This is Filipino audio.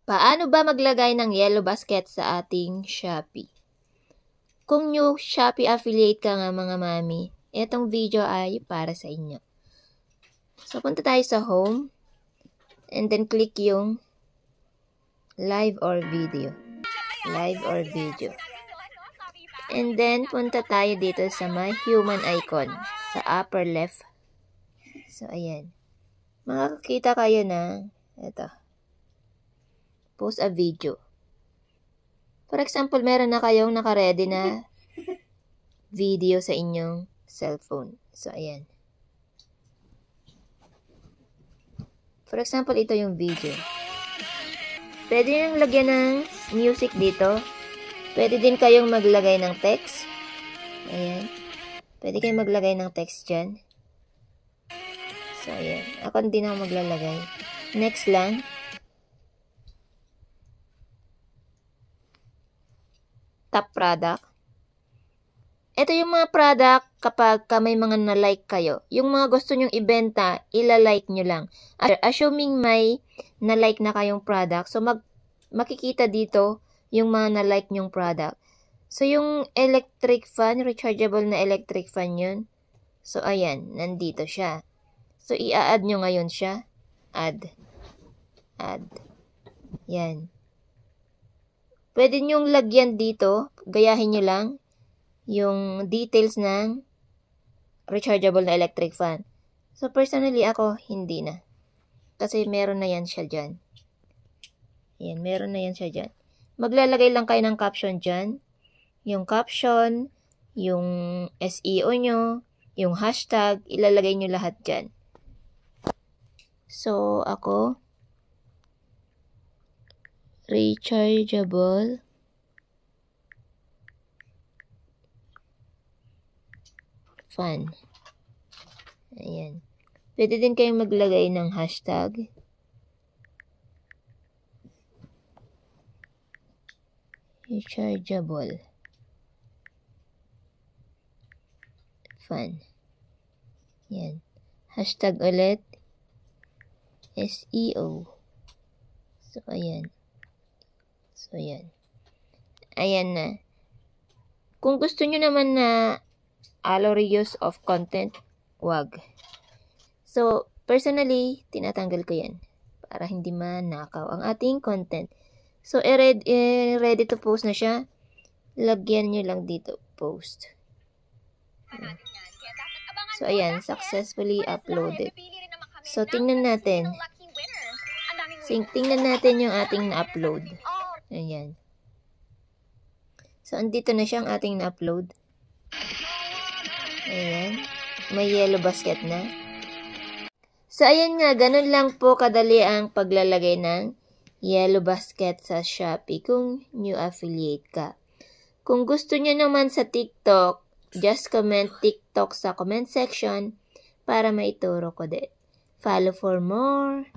Paano ba maglagay ng yellow basket sa ating Shopee? Kung new Shopee affiliate ka nga mga mami, itong video ay para sa inyo. So, punta tayo sa home and then click yung live or video. Live or video. And then, punta tayo dito sa my human icon sa upper left. So, ayan. Makakakita kayo na ito. Post a video. For example, meron na kayong naka-ready na video sa inyong cellphone. So, ayan. For example, ito yung video. Pwede nang lagyan ng music dito. Pwede din kayong maglagay ng text. Ayan. Pwede kayong maglagay ng text dyan. So, ayan. Ako hindi na ako maglalagay. Next lang. Top product. Ito yung mga product kapag may mga na-like kayo. Yung mga gusto nyong ibenta, ila-like nyo lang. Assuming may na-like na kayong product, so makikita dito yung mga na-like nyong product. So, yung electric fan, rechargeable na electric fan yun. So, ayan, nandito siya. So, i-add nyo ngayon siya. Add. Yan. Pwede nyong lagyan dito, gayahin nyo lang, yung details ng rechargeable na electric fan. So, personally, ako, hindi na. Kasi meron na yan siya dyan. Ayan, meron na yan siya dyan. Maglalagay lang kayo ng caption dyan. Yung caption, yung SEO nyo, yung hashtag, ilalagay nyo lahat dyan. So, ako, rechargeable fan. Ayan. Pwede din kayong maglagay ng hashtag. Rechargeable fan. Ayan. Hashtag ulit. SEO. So, ayan. So, ayan. Ayan na. Kung gusto nyo naman na allow reuse of content, wag. So, personally, tinatanggal ko yan para hindi manakaw ang ating content. So, ready to post na siya. Lagyan nyo lang dito, post. So, ayan, successfully uploaded. So, tingnan natin. Tingnan natin yung ating na-upload. Ayan. So, andito na siyang ating na-upload. Ayan. May yellow basket na. So, ayan nga. Ganun lang po kadali ang paglalagay ng yellow basket sa Shopee kung new affiliate ka. Kung gusto nyo naman sa TikTok, just comment TikTok sa comment section para maituro ko din. Follow for more.